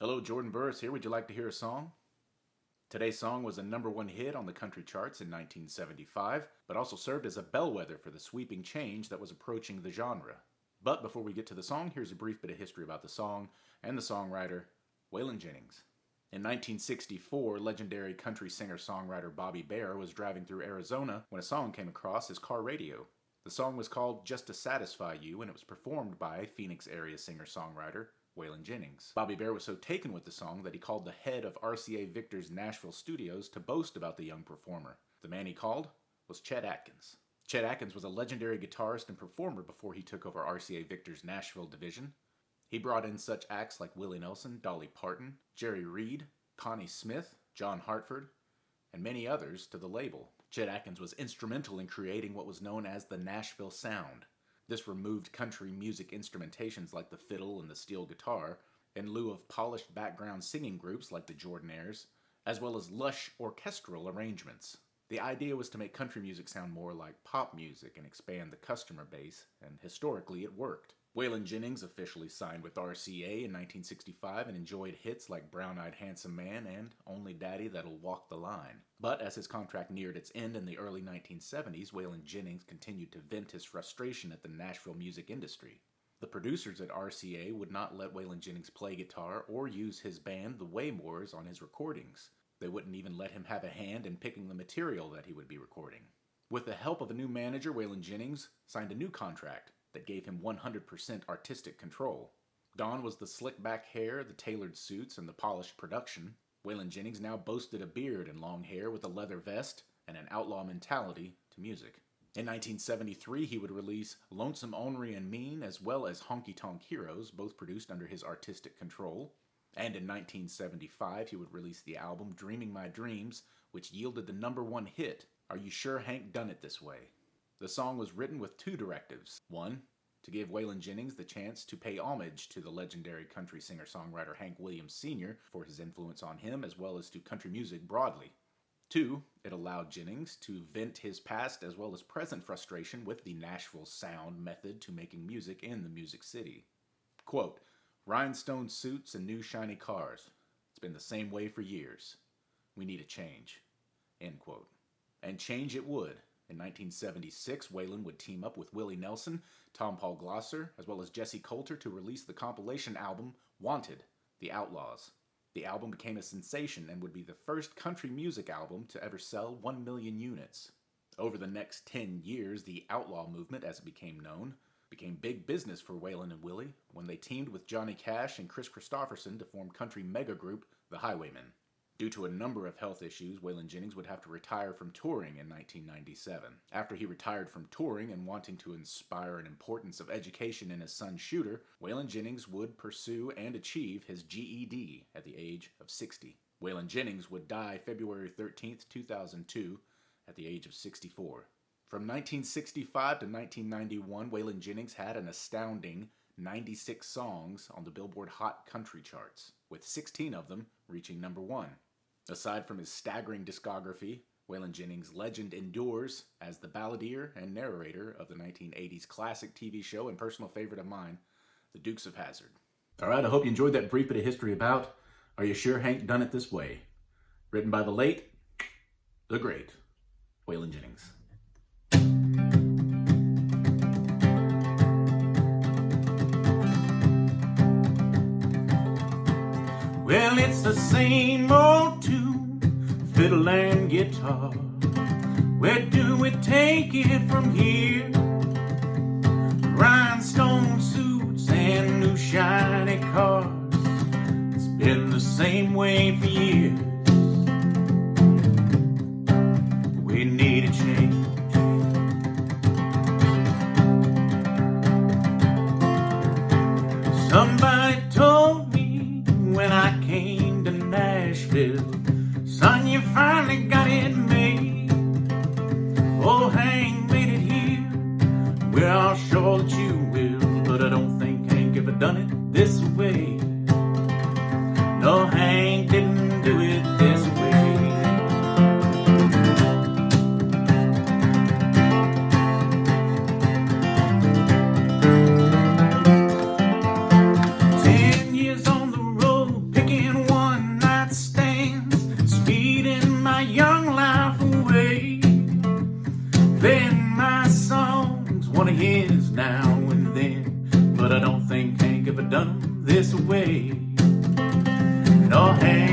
Hello, Jordan Burris here. Would you like to hear a song? Today's song was a #1 hit on the country charts in 1975, but also served as a bellwether for the sweeping change that was approaching the genre. But before we get to the song, here's a brief bit of history about the song and the songwriter, Waylon Jennings. In 1964, legendary country singer-songwriter Bobby Bare was driving through Arizona when a song came across his car radio. The song was called Just to Satisfy You, and it was performed by Phoenix area singer-songwriter Waylon Jennings. Bobby Bare was so taken with the song that he called the head of RCA Victor's Nashville studios to boast about the young performer. The man he called was Chet Atkins. Chet Atkins was a legendary guitarist and performer before he took over RCA Victor's Nashville division. He brought in such acts like Willie Nelson, Dolly Parton, Jerry Reed, Connie Smith, John Hartford, and many others to the label. Chet Atkins was instrumental in creating what was known as the Nashville Sound. This removed country music instrumentations like the fiddle and the steel guitar, in lieu of polished background singing groups like the Jordanaires, as well as lush orchestral arrangements. The idea was to make country music sound more like pop music and expand the customer base, and historically it worked. Waylon Jennings officially signed with RCA in 1965 and enjoyed hits like Brown-Eyed Handsome Man and Only Daddy That'll Walk the Line. But as his contract neared its end in the early 1970s, Waylon Jennings continued to vent his frustration at the Nashville music industry. The producers at RCA would not let Waylon Jennings play guitar or use his band, the Waymores, on his recordings. They wouldn't even let him have a hand in picking the material that he would be recording. With the help of a new manager, Waylon Jennings signed a new contract that gave him 100% artistic control. Gone was the slick-back hair, the tailored suits, and the polished production. Waylon Jennings now boasted a beard and long hair with a leather vest and an outlaw mentality to music. In 1973, he would release Lonesome, Ornery, and Mean, as well as Honky Tonk Heroes, both produced under his artistic control. And in 1975, he would release the album Dreaming My Dreams, which yielded the #1 hit, Are You Sure Hank Done It This Way? The song was written with two directives. One, to give Waylon Jennings the chance to pay homage to the legendary country singer-songwriter Hank Williams Sr. for his influence on him, as well as to country music broadly. Two, it allowed Jennings to vent his past as well as present frustration with the Nashville Sound method to making music in the Music City. Quote, "Rhinestone suits and new shiny cars. It's been the same way for years. We need a change." End quote. And change it would. In 1976, Waylon would team up with Willie Nelson, Tom Paul Glosser, as well as Jesse Coulter to release the compilation album Wanted, The Outlaws. The album became a sensation and would be the first country music album to ever sell 1 million units. Over the next 10 years, the Outlaw movement, as it became known, became big business for Waylon and Willie when they teamed with Johnny Cash and Chris Christopherson to form country mega group The Highwaymen. Due to a number of health issues, Waylon Jennings would have to retire from touring in 1997. After he retired from touring and wanting to inspire an importance of education in his son's shooter, Waylon Jennings would pursue and achieve his GED at the age of 60. Waylon Jennings would die February 13th, 2002 at the age of 64. From 1965 to 1991, Waylon Jennings had an astounding 96 songs on the Billboard Hot Country charts, with 16 of them reaching #1. Aside from his staggering discography, Waylon Jennings' legend endures as the balladeer and narrator of the 1980s classic TV show and personal favorite of mine, The Dukes of Hazzard. All right, I hope you enjoyed that brief bit of history about Are You Sure Hank Done It This Way? Written by the late, the great, Waylon Jennings. Well, it's the same old tune, fiddle and guitar. Where do we take it from here? Rhinestone suits and new shiny cars. It's been the same way for years. We need a change. Somebody told me when I came to Nashville, son, you finally got it made. Oh, Hank made it here. We're all sure that you will, but I don't think Hank ever done it this way. No, Hank didn't do it no hands.